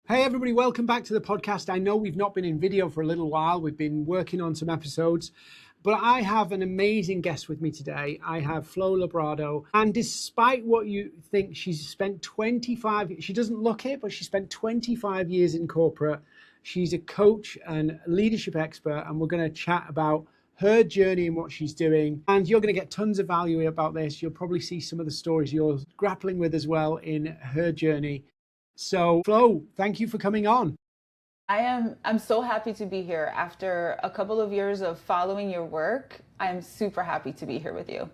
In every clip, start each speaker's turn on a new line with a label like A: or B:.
A: Hey everybody, welcome back to the podcast. I know we've not been in video for a little while. We've been working on some episodes, but I have an amazing guest with me today. I have Flo LaBrado, and despite what you think, she's spent 25, she doesn't look it, but she spent 25 years in corporate. She's a coach and leadership expert, and we're going to chat about her journey and what she's doing. And you're going to get tons of value about this. You'll probably see some of the stories you're grappling with as well in her journey. So, Flo, thank you for coming on.
B: I'm so happy to be here. After a couple of years of following your work, I'm super happy to be here with you.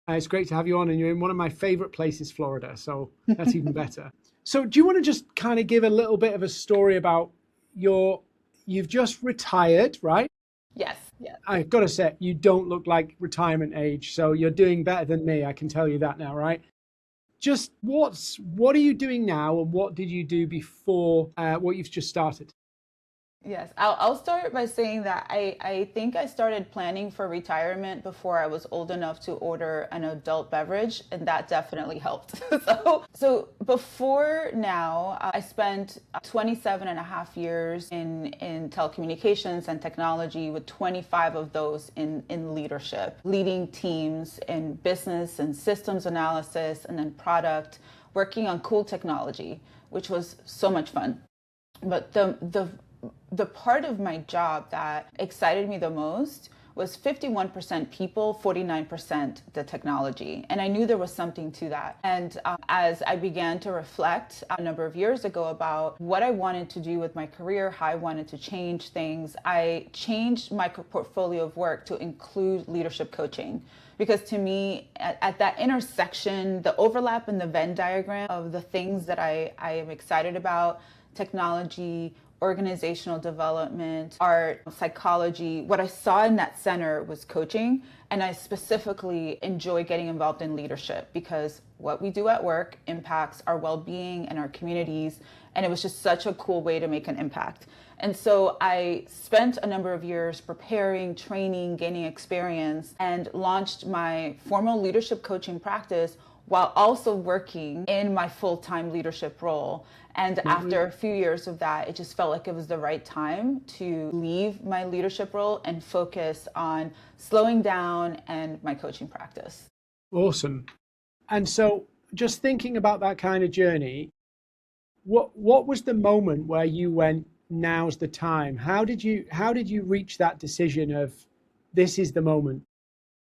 A: It's great to have you on, and you're in one of my favorite places, Florida, so that's even better. So, do you want to just kind of give a little bit of a story about you've just retired, right?
B: Yes, yes.
A: I've got to say, you don't look like retirement age, so you're doing better than me, I can tell you that now, right? Just what are you doing now, and what did you do before what you've just started?
B: Yes, I'll start by saying that I think I started planning for retirement before I was old enough to order an adult beverage, and that definitely helped. So before now, I spent 27 and a half years in telecommunications and technology, with 25 of those in leadership, leading teams in business and systems analysis, and then product, working on cool technology, which was so much fun. But the part of my job that excited me the most was 51% people, 49% the technology. And I knew there was something to that. And as I began to reflect a number of years ago about what I wanted to do with my career, how I wanted to change things, I changed my portfolio of work to include leadership coaching. Because to me, at that intersection, the overlap in the Venn diagram of the things that I am excited about, technology, organizational development, art, psychology. What I saw in that center was coaching, and I specifically enjoy getting involved in leadership because what we do at work impacts our well-being and our communities, and it was just such a cool way to make an impact. And so I spent a number of years preparing, training, gaining experience, and launched my formal leadership coaching practice while also working in my full-time leadership role. And after a few years of that, it just felt like it was the right time to leave my leadership role and focus on slowing down and my coaching practice.
A: Awesome. And so, just thinking about that kind of journey, what was the moment where you went, now's the time? How did you reach that decision of this is the moment?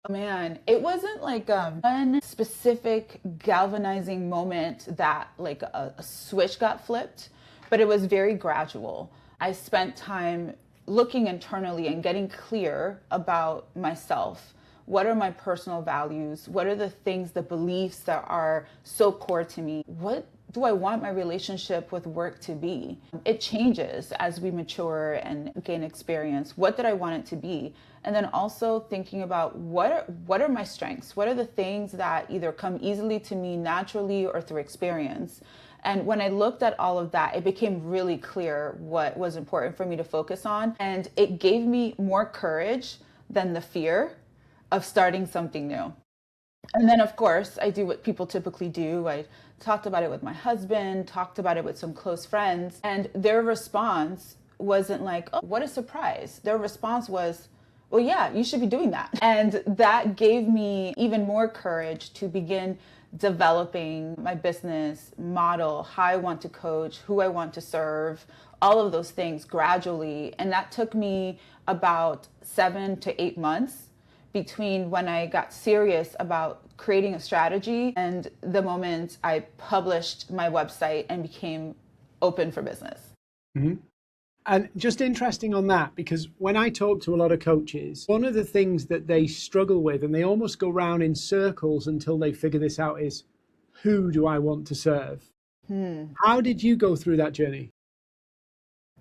B: Man, it wasn't like one specific galvanizing moment that like a switch got flipped, but it was very gradual. I spent time looking internally and getting clear about myself. What are my personal values? What are the things, the beliefs that are so core to me? What do I want my relationship with work to be? It changes as we mature and gain experience. What did I want it to be? And then also thinking about what are my strengths? What are the things that either come easily to me naturally or through experience? And when I looked at all of that, it became really clear what was important for me to focus on. And it gave me more courage than the fear of starting something new. And then, of course, I do what people typically do. I talked about it with my husband, talked about it with some close friends, and their response wasn't like, oh, what a surprise. Their response was, well, yeah, you should be doing that. And that gave me even more courage to begin developing my business model, how I want to coach, who I want to serve, all of those things gradually. And that took me about 7 to 8 months between when I got serious about creating a strategy and the moment I published my website and became open for business.
A: Mm-hmm. And just interesting on that, because when I talk to a lot of coaches, one of the things that they struggle with, and they almost go round in circles until they figure this out, is who do I want to serve? How did you go through that journey?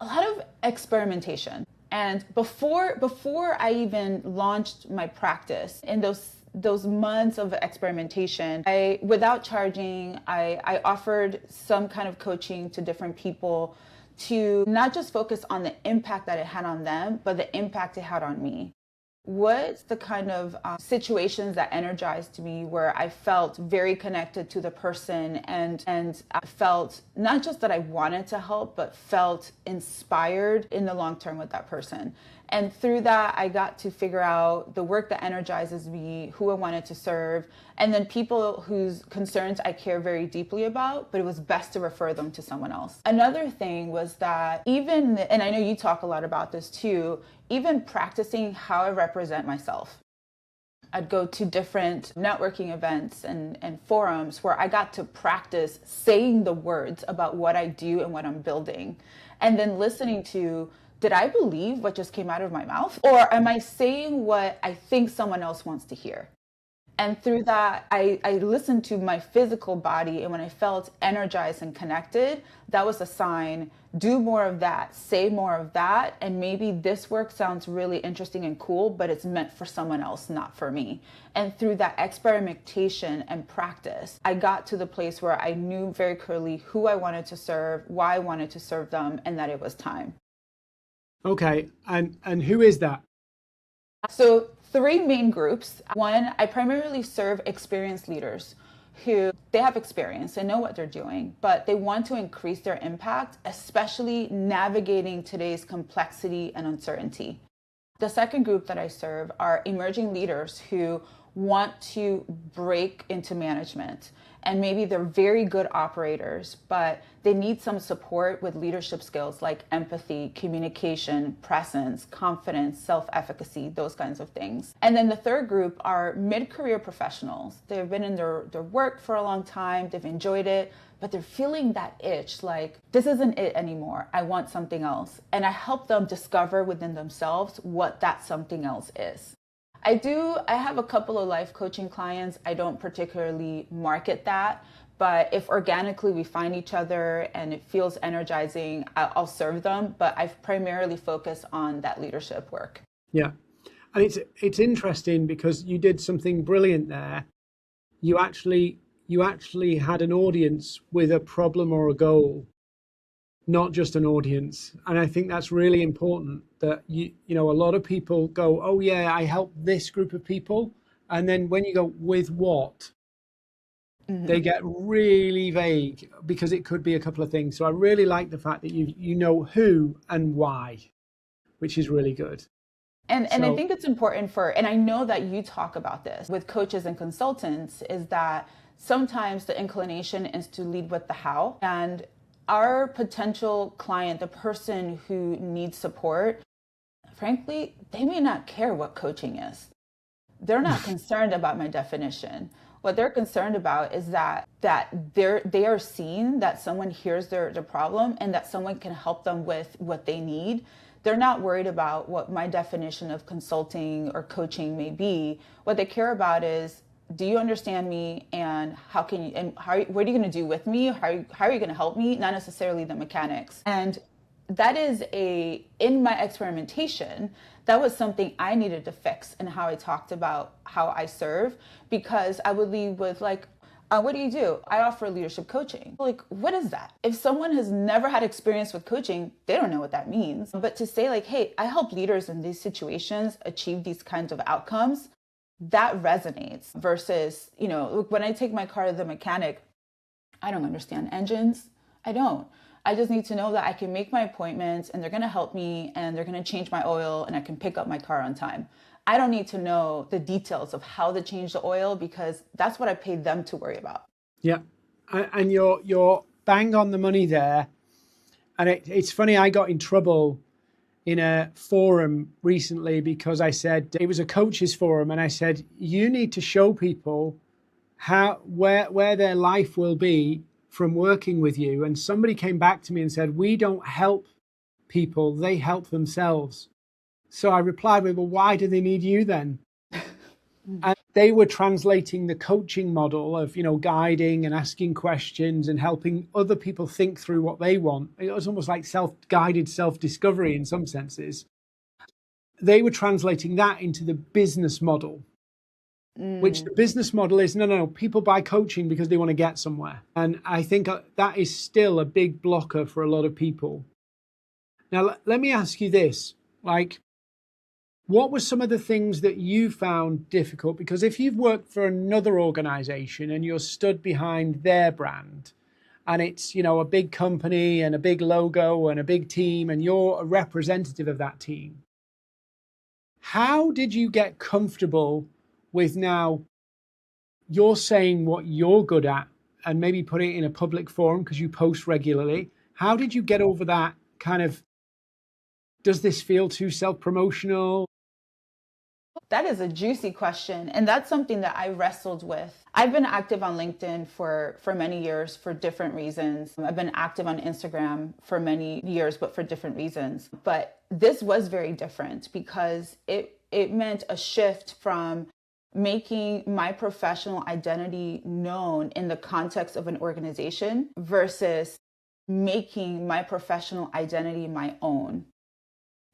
B: A lot of experimentation. And before I even launched my practice, in those months of experimentation, without charging, I offered some kind of coaching to different people to not just focus on the impact that it had on them, but the impact it had on me. What's the kind of situations that energized me where I felt very connected to the person, and I felt not just that I wanted to help, but felt inspired in the long term with that person. And through that, I got to figure out the work that energizes me, who I wanted to serve, and then people whose concerns I care very deeply about, but it was best to refer them to someone else. Another thing was that even, and I know you talk a lot about this too, even practicing how I represent myself. I'd go to different networking events and forums where I got to practice saying the words about what I do and what I'm building. And then listening to, did I believe what just came out of my mouth? Or am I saying what I think someone else wants to hear? And through that, I listened to my physical body. And when I felt energized and connected, that was a sign, do more of that, say more of that. And maybe this work sounds really interesting and cool, but it's meant for someone else, not for me. And through that experimentation and practice, I got to the place where I knew very clearly who I wanted to serve, why I wanted to serve them, and that it was time.
A: Okay. And who is that?
B: So 3 main groups. One, I primarily serve experienced leaders who they have experience and know what they're doing, but they want to increase their impact, especially navigating today's complexity and uncertainty. The second group that I serve are emerging leaders who want to break into management. And maybe they're very good operators, but they need some support with leadership skills like empathy, communication, presence, confidence, self-efficacy, those kinds of things. And then the third group are mid-career professionals. They've been in their work for a long time, they've enjoyed it, but they're feeling that itch, like, this isn't it anymore, I want something else. And I help them discover within themselves what that something else is. I have a couple of life coaching clients. I don't particularly market that, but if organically we find each other and it feels energizing, I'll serve them. But I've primarily focused on that leadership work.
A: Yeah. And it's interesting because you did something brilliant there. You actually had an audience with a problem or a goal, not just an audience. And I think that's really important, that you know, a lot of people go, oh yeah, I help this group of people. And then when you go, with what? Mm-hmm. They get really vague because it could be a couple of things. So I really like the fact that you know who and why, which is really good.
B: And I think it's important and I know that you talk about this with coaches and consultants, is that sometimes the inclination is to lead with the how. And our potential client, the person who needs support, frankly, they may not care what coaching is. They're not concerned about my definition. What they're concerned about is that they are seeing that someone hears their problem and that someone can help them with what they need. They're not worried about what my definition of consulting or coaching may be. What they care about is, do you understand me, and what are you going to do with me? How are you going to help me? Not necessarily the mechanics. And that is in my experimentation, that was something I needed to fix in how I talked about how I serve, because I would leave with like, what do you do? I offer leadership coaching. Like, what is that? If someone has never had experience with coaching, they don't know what that means. But to say like, hey, I help leaders in these situations achieve these kinds of outcomes, that resonates. Versus, when I take my car to the mechanic, I don't understand engines. I don't. I just need to know that I can make my appointments and they're going to help me and they're going to change my oil and I can pick up my car on time. I don't need to know the details of how to change the oil, because that's what I paid them to worry about.
A: Yeah. And you're bang on the money there. And it's funny, I got in trouble in a forum recently because I said, it was a coaches forum, and I said, you need to show people where their life will be from working with you. And somebody came back to me and said, we don't help people, they help themselves. So I replied with, well, why do they need you then? And they were translating the coaching model of, guiding and asking questions and helping other people think through what they want. It was almost like self-guided self-discovery in some senses. They were translating that into the business model, which the business model is, no, people buy coaching because they want to get somewhere. And I think that is still a big blocker for a lot of people. Now, let me ask you this, like, What were some of the things that you found difficult? Because if you've worked for another organization and you're stood behind their brand, and it's, you know, a big company and a big logo and a big team, and you're a representative of that team, how did you get comfortable with now you're saying what you're good at and maybe put it in a public forum because you post regularly? How did you get over that kind of, does this feel too self-promotional?
B: That is a juicy question. And that's something that I wrestled with. I've been active on LinkedIn for many years for different reasons. I've been active on Instagram for many years, but for different reasons. But this was very different because it meant a shift from making my professional identity known in the context of an organization versus making my professional identity my own.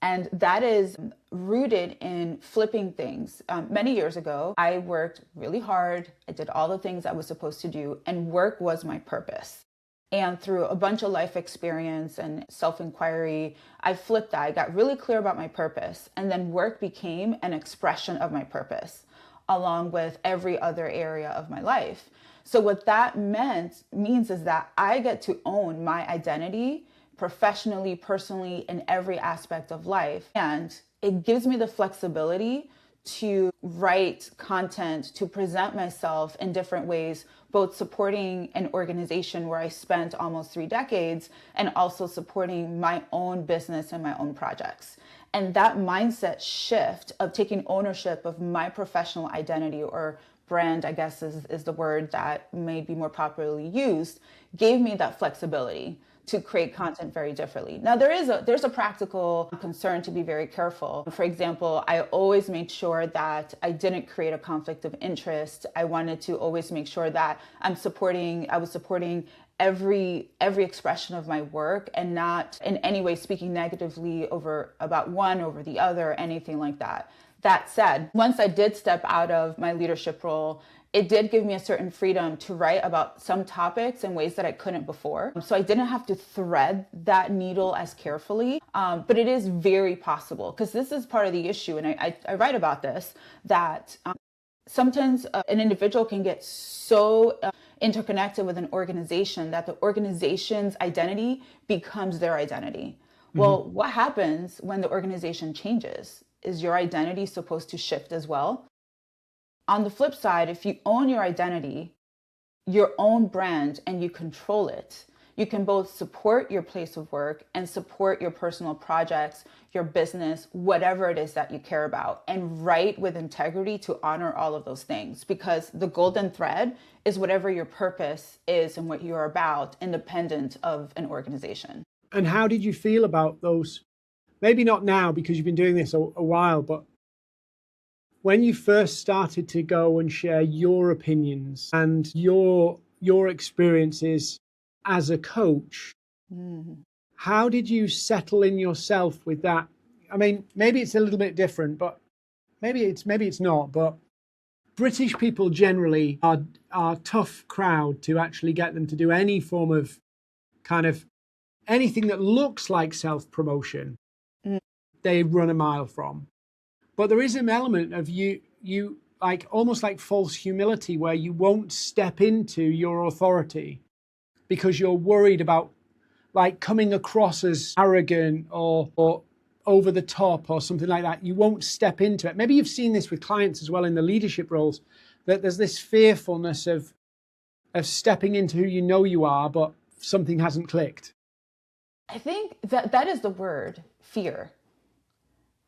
B: And that is rooted in flipping things. Many years ago, I worked really hard. I did all the things I was supposed to do, and work was my purpose. And through a bunch of life experience and self-inquiry, I flipped that. I got really clear about my purpose. And then work became an expression of my purpose, along with every other area of my life. So what that means is that I get to own my identity professionally, personally, in every aspect of life. And it gives me the flexibility to write content, to present myself in different ways, both supporting an organization where I spent almost 3 decades and also supporting my own business and my own projects. And that mindset shift of taking ownership of my professional identity, or brand, I guess is the word that may be more popularly used, gave me that flexibility to create content very differently. Now, there's a practical concern to be very careful. For example, I always made sure that I didn't create a conflict of interest. I wanted to always make sure that I was supporting every expression of my work and not in any way speaking negatively about one over the other, anything like that. That said, once I did step out of my leadership role, it did give me a certain freedom to write about some topics in ways that I couldn't before. So I didn't have to thread that needle as carefully, but it is very possible, because this is part of the issue. And I write about this, that sometimes an individual can get so interconnected with an organization that the organization's identity becomes their identity. Well, what happens when the organization changes? Is your identity supposed to shift as well? On the flip side, if you own your identity, your own brand, and you control it, you can both support your place of work and support your personal projects, your business, whatever it is that you care about, and write with integrity to honor all of those things. Because the golden thread is whatever your purpose is and what you're about, independent of an organization.
A: And how did you feel about those? Maybe not now because you've been doing this a while, but when you first started to go and share your opinions and your experiences as a coach, how did you settle in yourself with that? I mean, maybe it's a little bit different, but maybe it's not. But British people generally are a tough crowd to actually get them to do any form of kind of anything that looks like self-promotion. They run a mile from. But there is an element of you like almost like false humility, where you won't step into your authority because you're worried about like coming across as arrogant or over the top or something like that. You won't step into it. Maybe you've seen this with clients as well in the leadership roles, that there's this fearfulness of stepping into who you know you are, but something hasn't clicked.
B: I think that is the word, fear.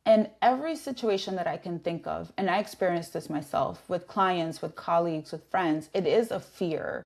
B: And every situation that I can think of, and I experienced this myself with clients, with colleagues, with friends, it is a fear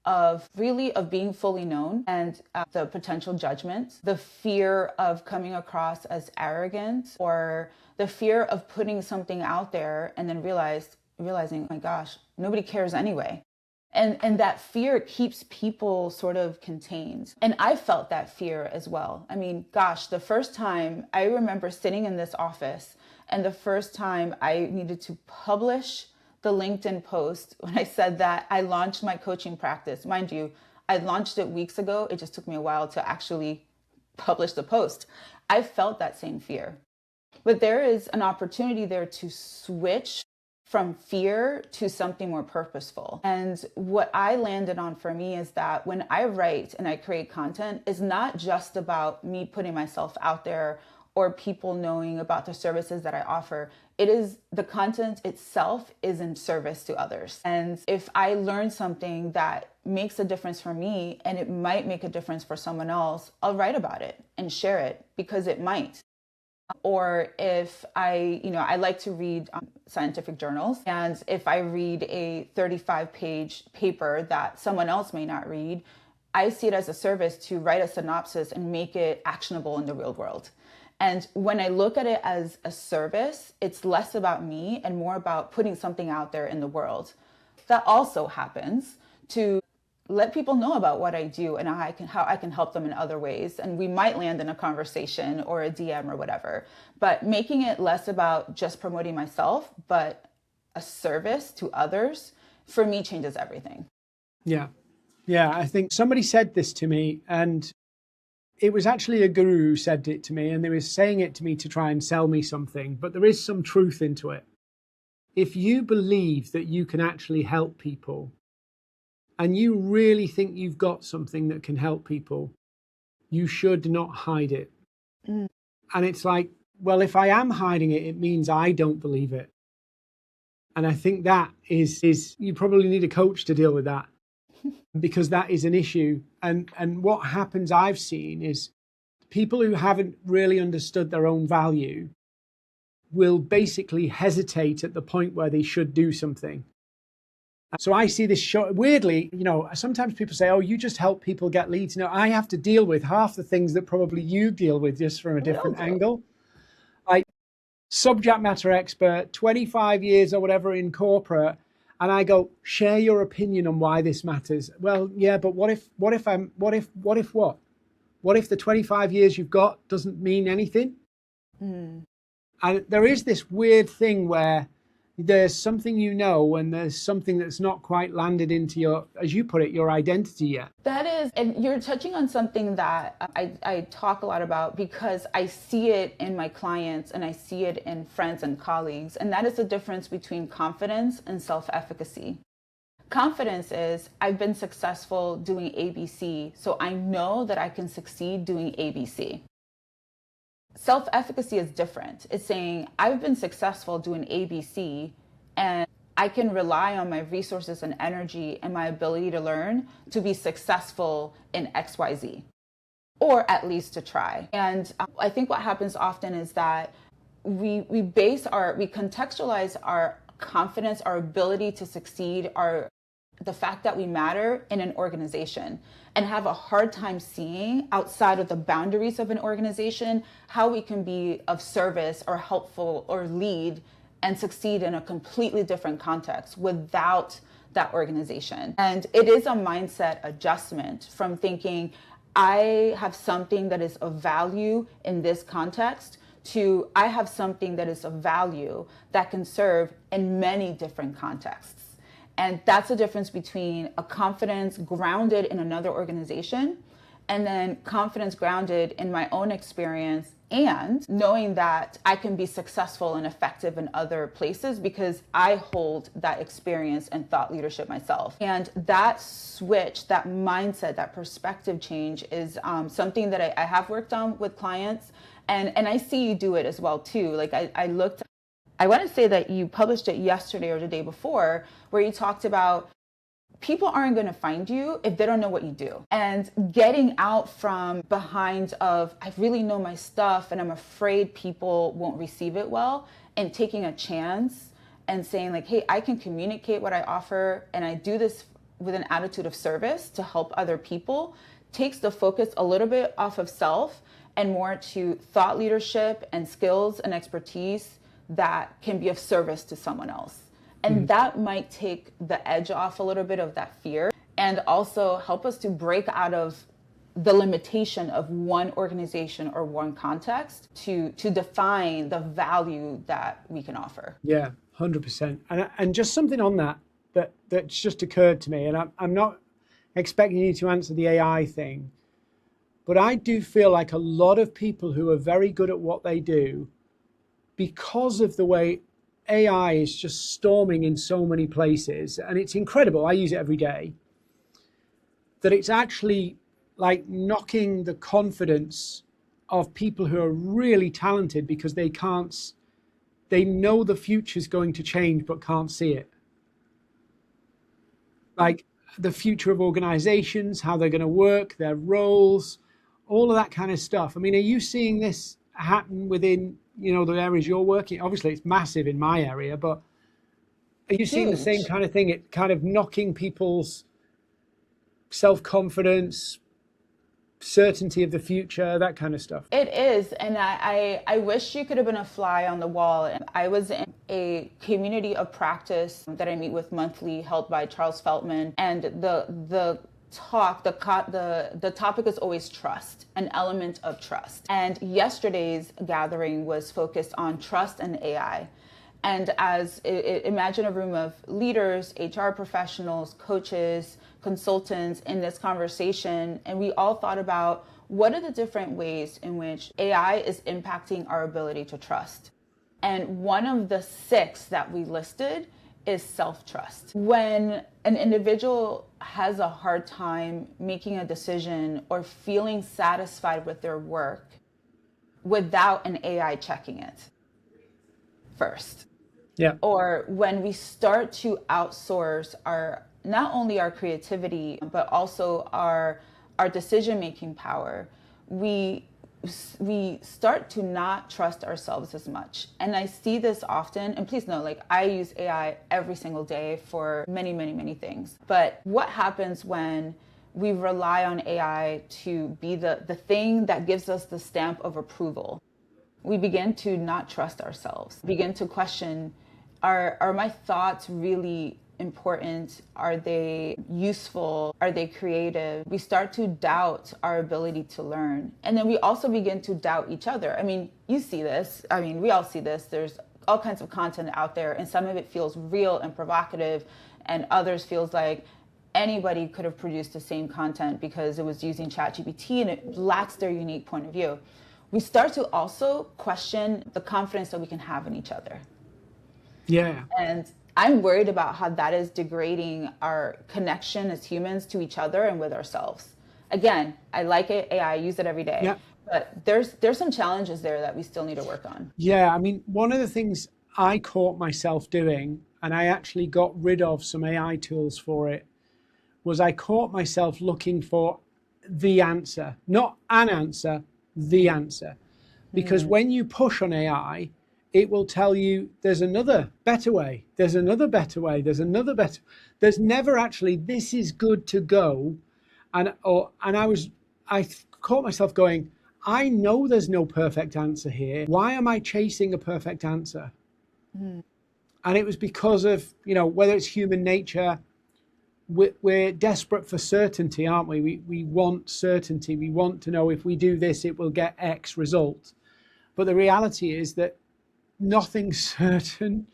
B: of being fully known, and the potential judgment, the fear of coming across as arrogant, or the fear of putting something out there and then realizing, oh my gosh, nobody cares anyway. And that fear keeps people sort of contained. And I felt that fear as well. I mean, gosh, the first time I remember sitting in this office, and the first time I needed to publish the LinkedIn post when I said that I launched my coaching practice. Mind you, I launched it weeks ago. It just took me a while to actually publish the post. I felt that same fear. But there is an opportunity there to switch from fear to something more purposeful. And what I landed on for me is that when I write and I create content, it's not just about me putting myself out there or people knowing about the services that I offer. It is the content itself is in service to others. And if I learn something that makes a difference for me and it might make a difference for someone else, I'll write about it and share it because it might. Or if I like to read scientific journals, and if I read a 35-page paper that someone else may not read, I see it as a service to write a synopsis and make it actionable in the real world. And when I look at it as a service, it's less about me and more about putting something out there in the world. That also happens to let people know about what I do and how I can help them in other ways. And we might land in a conversation or a DM or whatever, but making it less about just promoting myself, but a service to others, for me, changes everything.
A: Yeah. Yeah. I think somebody said this to me, and it was actually a guru who said it to me, and they were saying it to me to try and sell me something, but there is some truth into it. If you believe that you can actually help people, and you really think you've got something that can help people, you should not hide it. And it's like, well, if I am hiding it, it means I don't believe it. And I think that is you probably need a coach to deal with that, because that is an issue. And what happens, I've seen, is people who haven't really understood their own value will basically hesitate at the point where they should do something. So I see this show, weirdly, sometimes people say, oh, you just help people get leads. I have to deal with half the things that probably you deal with, just from a different angle. Like, subject matter expert, 25 years or whatever in corporate. And I go, share your opinion on why this matters. Well, yeah, but what if the 25 years you've got doesn't mean anything? And there is this weird thing where there's something and there's something that's not quite landed into your, as you put it, your identity yet.
B: That is, and you're touching on something that I talk a lot about, because I see it in my clients and I see it in friends and colleagues, and that is the difference between confidence and self-efficacy. Confidence is, I've been successful doing ABC, so I know that I can succeed doing ABC. Self-efficacy is different. It's saying, I've been successful doing ABC, and I can rely on my resources and energy and my ability to learn to be successful in XYZ, or at least to try. And I think what happens often is that we contextualize our confidence, our ability to succeed, the fact that we matter in an organization, and have a hard time seeing outside of the boundaries of an organization how we can be of service or helpful or lead and succeed in a completely different context without that organization. And it is a mindset adjustment from thinking, I have something that is of value in this context, to I have something that is of value that can serve in many different contexts. And that's the difference between a confidence grounded in another organization and then confidence grounded in my own experience, and knowing that I can be successful and effective in other places because I hold that experience and thought leadership myself. And that switch, that mindset, that perspective change is something that I have worked on with clients. And I see you do it as well too. Like I want to say that you published it yesterday or the day before, where you talked about people aren't going to find you if they don't know what you do. And getting out from behind of, I really know my stuff and I'm afraid people won't receive it well, and taking a chance and saying like, hey, I can communicate what I offer and I do this with an attitude of service to help other people, takes the focus a little bit off of self and more to thought leadership and skills and expertise that can be of service to someone else. And that might take the edge off a little bit of that fear, and also help us to break out of the limitation of one organization or one context to define the value that we can offer.
A: Yeah, 100%. And just something on that's just occurred to me, and I'm not expecting you to answer the AI thing, but I do feel like a lot of people who are very good at what they do because of the way AI is just storming in so many places, and it's incredible, I use it every day, that it's actually like knocking the confidence of people who are really talented because they know the future's going to change but can't see it. Like the future of organizations, how they're going to work, their roles, all of that kind of stuff. I mean, are you seeing this happen within, the areas you're working? Obviously, it's massive in my area, but are you seeing the same kind of thing? It kind of knocking people's self-confidence, certainty of the future, that kind of stuff.
B: It is, and I wish you could have been a fly on the wall. I was in a community of practice that I meet with monthly, held by Charles Feltman, and the topic is always trust, an element of trust. And yesterday's gathering was focused on trust and AI. And imagine a room of leaders, HR professionals, coaches, consultants in this conversation, and we all thought about what are the different ways in which AI is impacting our ability to trust. And one of the 6 that we listed is self-trust. When an individual has a hard time making a decision or feeling satisfied with their work without an AI checking it first.
A: Yeah.
B: Or when we start to outsource not only our creativity, but also our decision-making power, we start to not trust ourselves as much. And I see this often, and please know, like, I use AI every single day for many, many, many things. But what happens when we rely on AI to be the thing that gives us the stamp of approval? We begin to not trust ourselves, begin to question, are my thoughts really important? Are they useful? Are they creative? We start to doubt our ability to learn. And then we also begin to doubt each other. I mean, you see this. I mean, we all see this. There's all kinds of content out there, and some of it feels real and provocative, and others feels like anybody could have produced the same content because it was using ChatGPT and it lacks their unique point of view. We start to also question the confidence that we can have in each other.
A: Yeah.
B: And I'm worried about how that is degrading our connection as humans to each other and with ourselves. Again, I like it, AI, I use it every day.
A: Yeah.
B: But there's some challenges there that we still need to work on.
A: Yeah, I mean, one of the things I caught myself doing, and I actually got rid of some AI tools for it, was I caught myself looking for the answer, not an answer, the answer. Because when you push on AI, it will tell you there's another better way, there's another better way, there's another better. There's never actually, this is good to go. And I caught myself going, I know there's no perfect answer here. Why am I chasing a perfect answer? And it was because of, whether it's human nature, we're desperate for certainty, aren't we? We want certainty. We want to know if we do this, it will get X result. But the reality is that nothing's certain.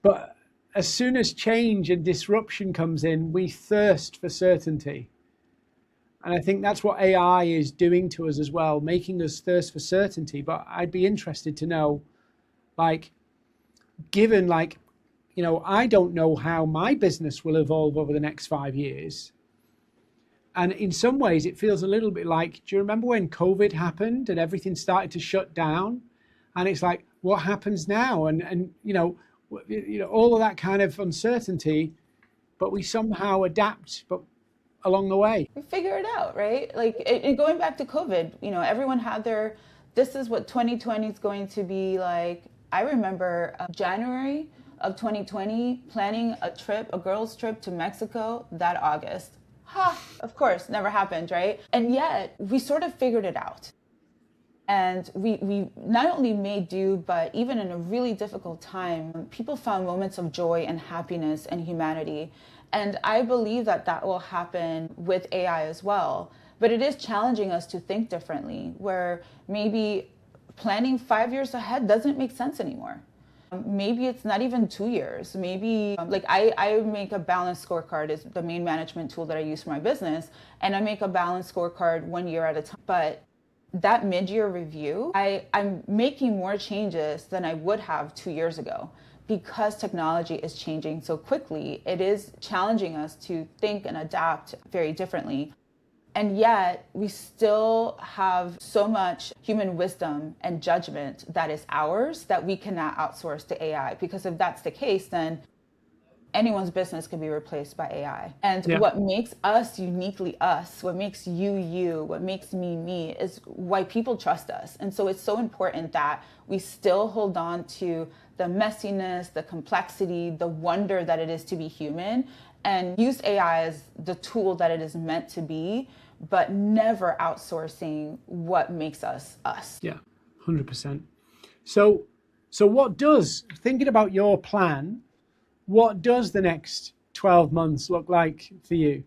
A: But as soon as change and disruption comes in, we thirst for certainty. And I think that's what AI is doing to us as well, making us thirst for certainty. But I'd be interested to know, given I don't know how my business will evolve over the next 5 years. And in some ways, it feels a little bit like, do you remember when COVID happened and everything started to shut down? And it's like, what happens now? And all of that kind of uncertainty, but we somehow adapt, but along the way.
B: We figure it out, right? Going back to COVID, everyone had this is what 2020 is going to be like. I remember January of 2020 planning a girls' trip to Mexico that August. Of course, never happened, right? And yet we sort of figured it out. And we not only made do, but even in a really difficult time, people found moments of joy and happiness and humanity. And I believe that will happen with AI as well. But it is challenging us to think differently, where maybe planning 5 years ahead doesn't make sense anymore. Maybe it's not even 2 years. Maybe I make a balanced scorecard is the main management tool that I use for my business. And I make a balanced scorecard 1 year at a time. But that mid-year review, I'm making more changes than I would have 2 years ago. Because technology is changing so quickly, it is challenging us to think and adapt very differently. And yet we still have so much human wisdom and judgment that is ours that we cannot outsource to AI. Because if that's the case, then anyone's business can be replaced by AI. And
A: Yeah.
B: what makes us uniquely us, what makes you you, what makes me me, is why people trust us. And so it's so important that we still hold on to the messiness, the complexity, the wonder that it is to be human, and use AI as the tool that it is meant to be, but never outsourcing what makes us us.
A: Yeah, 100%. So what does, thinking about your plan, what does the next 12 months look like for you?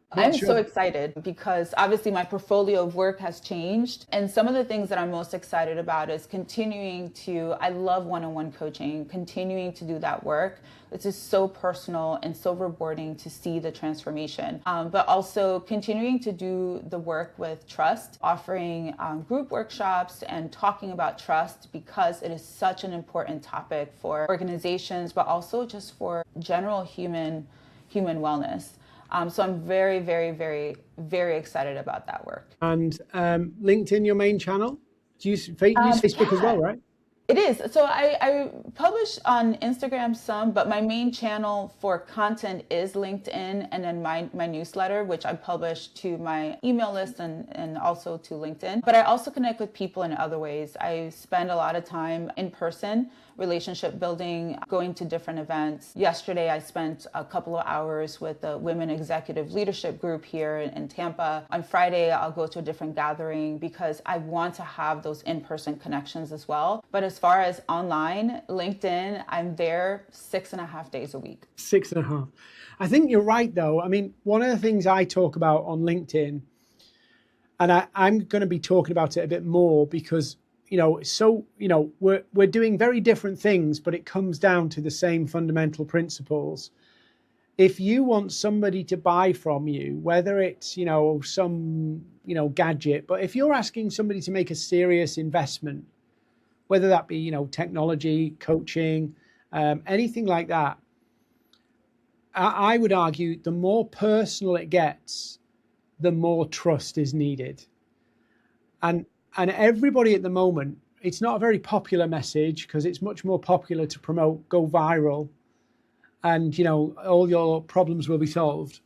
B: I'm
A: What's
B: so
A: your,
B: excited because obviously my portfolio of work has changed. And some of the things that I'm most excited about is continuing to, I love one-on-one coaching, continuing to do that work. It's just so personal and so rewarding to see the transformation. But also continuing to do the work with trust, offering group workshops and talking about trust because it is such an important topic for organizations, but also just for general human wellness. So I'm very, very, very, very excited about that work.
A: and LinkedIn, your main channel? Do you use Facebook as well,
B: Yeah,
A: right?
B: it is. So I publish on Instagram some, but my main channel for content is LinkedIn, and then my newsletter, which I publish to my email list and also to LinkedIn. But I also connect with people in other ways. I spend a lot of time in person, relationship building, going to different events. Yesterday, I spent a couple of hours with the Women Executive Leadership Group here in Tampa. On Friday, I'll go to a different gathering because I want to have those in-person connections as well. But as far as online, LinkedIn, I'm there 6.5 days a week.
A: 6.5. I think you're right, though. I mean, one of the things I talk about on LinkedIn, and I'm going to be talking about it a bit more because we're doing very different things, but it comes down to the same fundamental principles. If you want somebody to buy from you, whether it's some gadget, but if you're asking somebody to make a serious investment, whether that be technology, coaching, anything like that, I would argue the more personal it gets, the more trust is needed. And everybody at the moment, it's not a very popular message because it's much more popular to promote go viral and all your problems will be solved.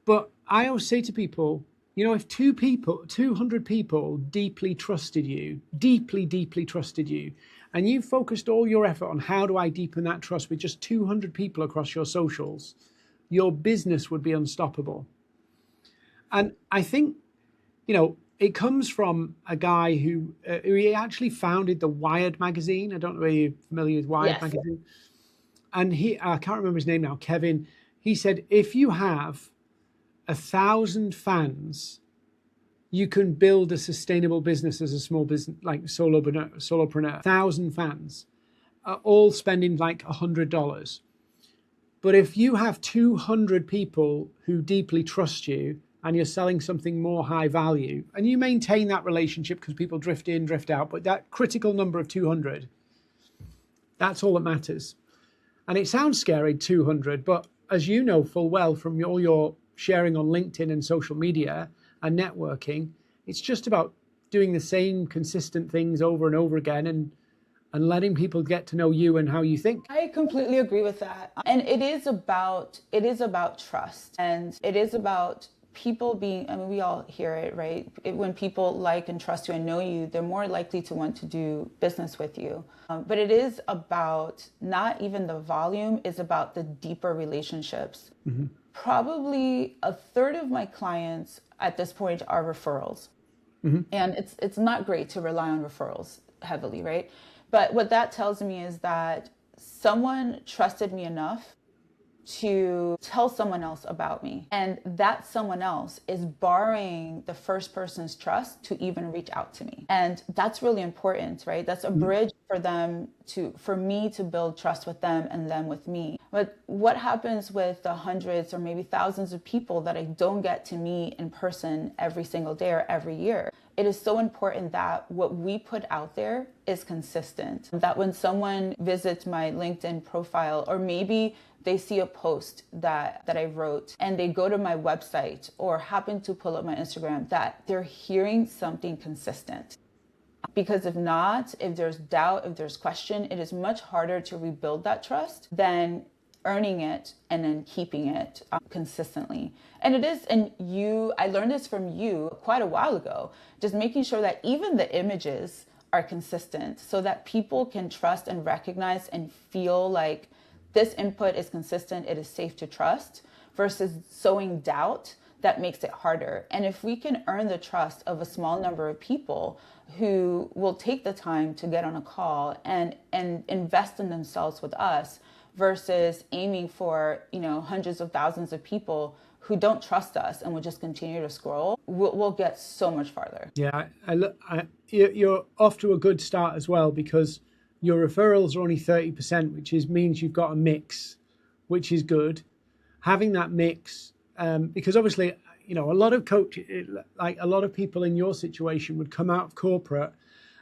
A: But I always say to people, if 200 people deeply trusted you, deeply trusted you, and you focused all your effort on how do I deepen that trust with just 200 people across your socials, your business would be unstoppable. And I think, it comes from a guy who he actually founded the Wired magazine. I don't know if you're familiar with Wired
B: Yes.
A: magazine. And I can't remember his name now, Kevin. He said, if you have 1,000 fans, you can build a sustainable business as a small business, like solopreneur. 1,000 fans, all spending like $100. But if you have 200 people who deeply trust you and you're selling something more high value and you maintain that relationship because people drift in, drift out, but that critical number of 200, that's all that matters. And it sounds scary, 200, but as you know full well from all your sharing on LinkedIn and social media and networking, it's just about doing the same consistent things over and over again and letting people get to know you and how you think.
B: I completely agree with that. And it is about trust, and it is about people being, I mean, we all hear it, right? When people like and trust you and know you, they're more likely to want to do business with you. But it is about not even the volume, it's about the deeper relationships. Mm-hmm. Probably a third of my clients at this point are referrals. Mm-hmm. And it's not great to rely on referrals heavily, right? But what that tells me is that someone trusted me enough to tell someone else about me. And that someone else is borrowing the first person's trust to even reach out to me. And that's really important, right? That's a bridge for me to build trust with them and them with me. But what happens with the hundreds or maybe thousands of people that I don't get to meet in person every single day or every year? It is so important that what we put out there is consistent. That when someone visits my LinkedIn profile, or maybe they see a post that I wrote and they go to my website or happen to pull up my Instagram, that they're hearing something consistent. Because if not, if there's doubt, if there's question, it is much harder to rebuild that trust than earning it and then keeping it consistently. And it is, and I learned this from you quite a while ago, just making sure that even the images are consistent so that people can trust and recognize and feel like this input is consistent, it is safe to trust, versus sowing doubt that makes it harder. And if we can earn the trust of a small number of people who will take the time to get on a call and invest in themselves with us, versus aiming for, hundreds of thousands of people who don't trust us and will just continue to scroll, we'll get so much farther.
A: Yeah, you're off to a good start as well, because your referrals are only 30%, which means you've got a mix, which is good. Having that mix, because obviously, a lot of like a lot of people in your situation would come out of corporate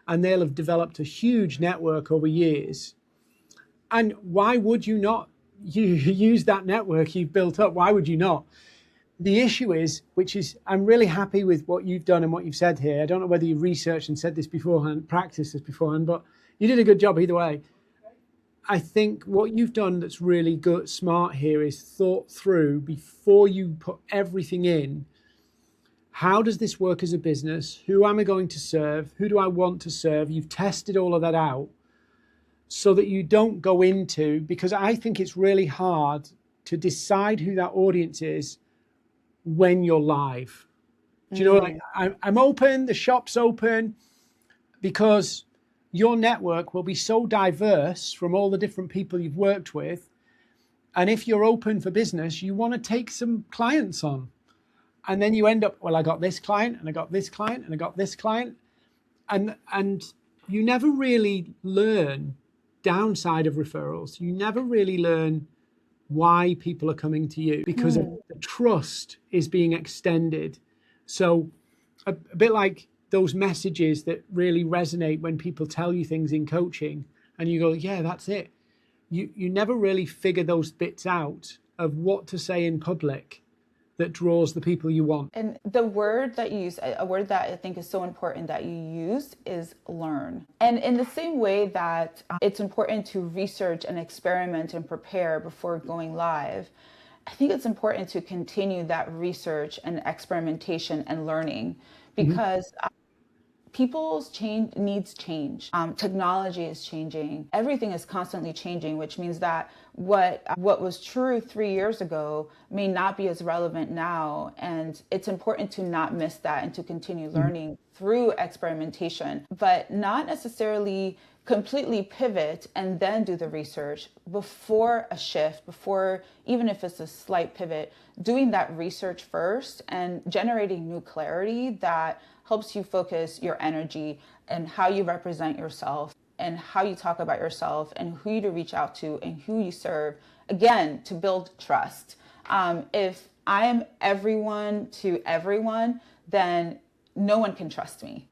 A: and they'll have developed a huge network over years. And why would you not use that network you've built up? Why would you not? The issue is, I'm really happy with what you've done and what you've said here. I don't know whether you've researched and said this beforehand, practiced this beforehand, but you did a good job either way. I think what you've done that's really good, smart here, is thought through before you put everything in. How does this work as a business? Who am I going to serve? Who do I want to serve? You've tested all of that out so that you don't go into, because I think it's really hard to decide who that audience is when you're live. Do you know, like I'm open, the shop's open, because your network will be so diverse from all the different people you've worked with. And if you're open for business, you want to take some clients on. And then you end up, well, I got this client and I got this client and I got this client. And you never really learn downside of referrals. You never really learn why people are coming to you, because the trust is being extended. So a bit like those messages that really resonate when people tell you things in coaching and you go, yeah, that's it. You never really figure those bits out of what to say in public that draws the people you want.
B: And the word that you use, a word that I think is so important that you use, is learn. And in the same way that it's important to research and experiment and prepare before going live, I think it's important to continue that research and experimentation and learning, because people's needs change. Technology is changing. Everything is constantly changing, which means that what was true 3 years ago may not be as relevant now. And it's important to not miss that and to continue learning through experimentation, but not necessarily completely pivot and then do the research before a shift, before, even if it's a slight pivot, doing that research first and generating new clarity that helps you focus your energy and how you represent yourself and how you talk about yourself and who you to reach out to and who you serve, again, to build trust. If I am everyone to everyone, then no one can trust me,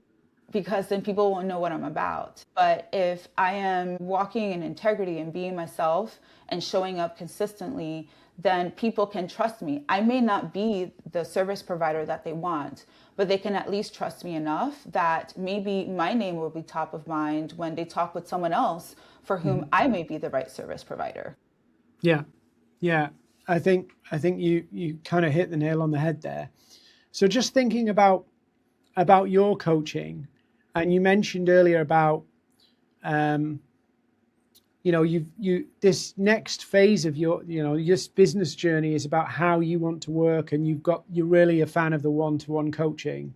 B: because then people won't know what I'm about. But if I am walking in integrity and being myself and showing up consistently, then people can trust me. I may not be the service provider that they want, but they can at least trust me enough that maybe my name will be top of mind when they talk with someone else for whom I may be the right service provider.
A: Yeah. I think you kind of hit the nail on the head there. So just thinking about your coaching, and you mentioned earlier about this next phase of your business journey is about how you want to work, and you're really a fan of the one-to-one coaching.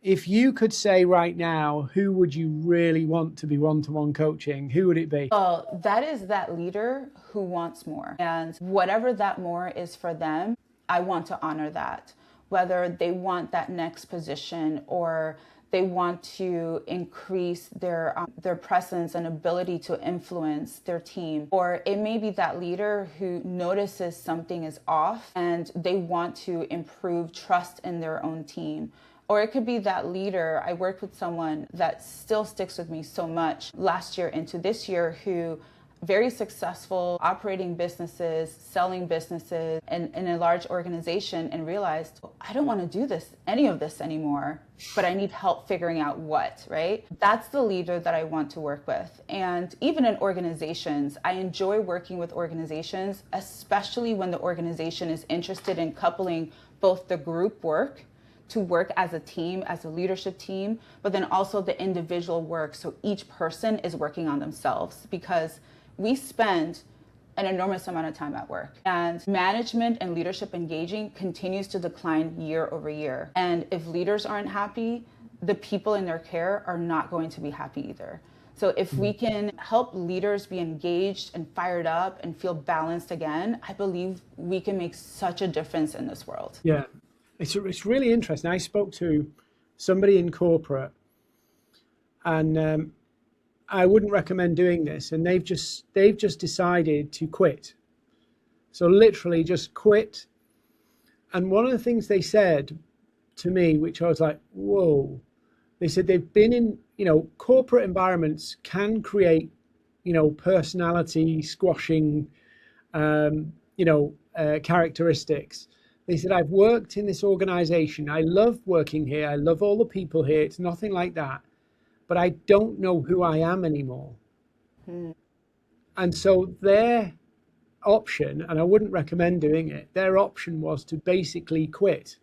A: If you could say right now, who would you really want to be one-to-one coaching? Who would it be?
B: Well, that is that leader who wants more. And whatever that more is for them, I want to honor that. Whether they want that next position or they want to increase their presence and ability to influence their team. Or it may be that leader who notices something is off and they want to improve trust in their own team. Or it could be that leader. I worked with someone that still sticks with me so much last year into this year, who very successful operating businesses, selling businesses in a large organization, and realized, I don't want to do any of this anymore, but I need help figuring out what, right? That's the leader that I want to work with. And even in organizations, I enjoy working with organizations, especially when the organization is interested in coupling both the group work to work as a team, as a leadership team, but then also the individual work. So each person is working on themselves, because we spend an enormous amount of time at work, and management and leadership engaging continues to decline year over year. And if leaders aren't happy, the people in their care are not going to be happy either. So if we can help leaders be engaged and fired up and feel balanced again, I believe we can make such a difference in this world.
A: Yeah, it's really interesting. I spoke to somebody in corporate, and I wouldn't recommend doing this, and they've just decided to quit. So literally just quit. And one of the things they said to me, which I was like, whoa, they said they've been in, corporate environments can create, personality squashing, characteristics. They said, I've worked in this organization. I love working here. I love all the people here. It's nothing like that. But I don't know who I am anymore. And so their option, and I wouldn't recommend doing it, their option was to basically quit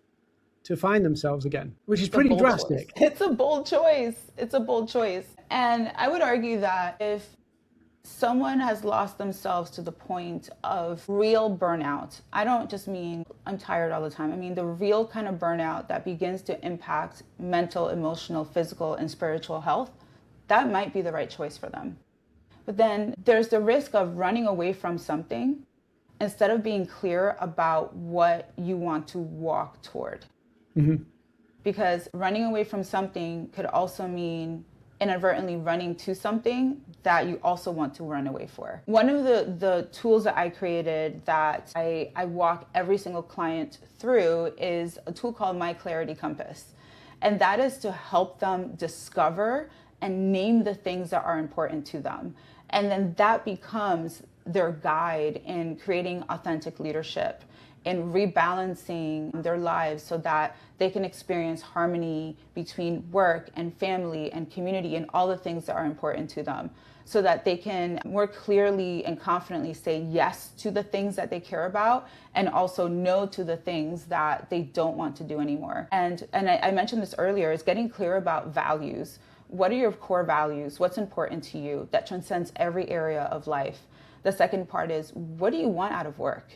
A: to find themselves again, which is pretty drastic.
B: It's a bold choice. It's a bold choice. And I would argue that if someone has lost themselves to the point of real burnout, I don't just mean I'm tired all the time. I mean the real kind of burnout that begins to impact mental, emotional, physical, and spiritual health, that might be the right choice for them. But then there's the risk of running away from something instead of being clear about what you want to walk toward.
A: Mm-hmm.
B: Because running away from something could also mean inadvertently running to something that you also want to run away for. One of the tools that I created that I walk every single client through is a tool called My Clarity Compass. And that is to help them discover and name the things that are important to them. And then that becomes their guide in creating authentic leadership, in rebalancing their lives so that they can experience harmony between work and family and community and all the things that are important to them, so that they can more clearly and confidently say yes to the things that they care about and also no to the things that they don't want to do anymore. And I mentioned this earlier, is getting clear about values. What are your core values? What's important to you that transcends every area of life? The second part is, what do you want out of work?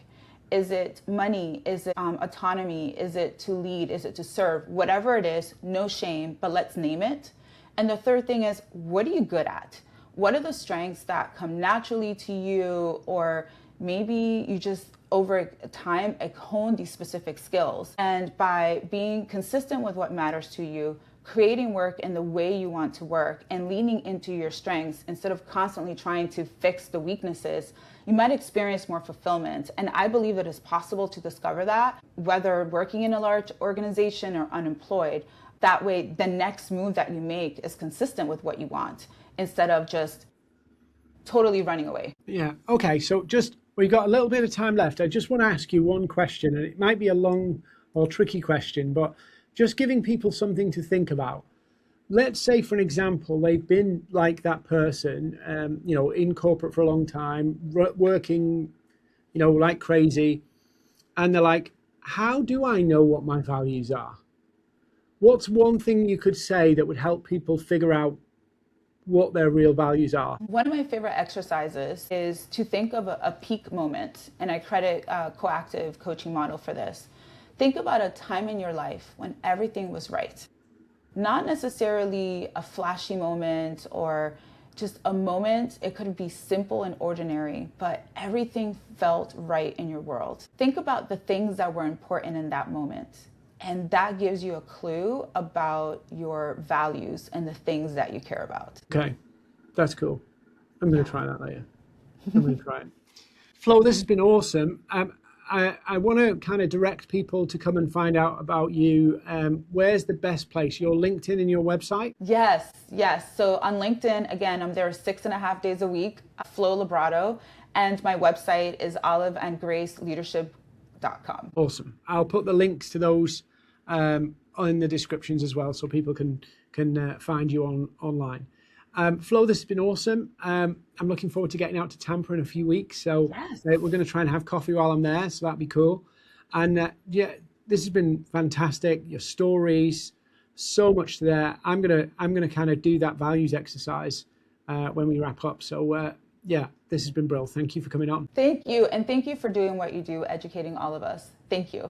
B: Is it money? Is it autonomy? Is it to lead? Is it to serve? Whatever it is, no shame, but let's name it. And the third thing is, what are you good at? What are the strengths that come naturally to you? Or maybe you just over time hone these specific skills. And by being consistent with what matters to you, creating work in the way you want to work and leaning into your strengths instead of constantly trying to fix the weaknesses, you might experience more fulfillment. And I believe it is possible to discover that, whether working in a large organization or unemployed. That way, the next move that you make is consistent with what you want instead of just totally running away.
A: Yeah. Okay. So we've got a little bit of time left. I just want to ask you one question, and it might be a long or tricky question, but just giving people something to think about. Let's say, for an example, they've been like that person, in corporate for a long time, working, like crazy. And they're like, how do I know what my values are? What's one thing you could say that would help people figure out what their real values are?
B: One of my favorite exercises is to think of a peak moment. And I credit Coactive coaching model for this. Think about a time in your life when everything was right. not necessarily a flashy moment or just a moment. It could be simple and ordinary, but everything felt right in your world. Think about the things that were important in that moment. And that gives you a clue about your values and the things that you care about.
A: Okay, that's cool. I'm going to try that later. I'm going to try it. Flo, this has been awesome. I want to kind of direct people to come and find out about you. Where's the best place? Your LinkedIn and your website?
B: Yes. So on LinkedIn, again, I'm there 6.5 days a week, Flo LaBrado, and my website is oliveandgraceleadership.com.
A: Awesome. I'll put the links to those in the descriptions as well, so people can find you online. Flo, this has been awesome. I'm looking forward to getting out to Tampa in a few weeks. So
B: Yes.
A: we're going to try and have coffee while I'm there. So that'd be cool. And yeah, this has been fantastic. Your stories, so much there. I'm gonna kind of do that values exercise when we wrap up. So yeah, this has been brilliant. Thank you for coming on.
B: Thank you. And thank you for doing what you do, educating all of us. Thank you.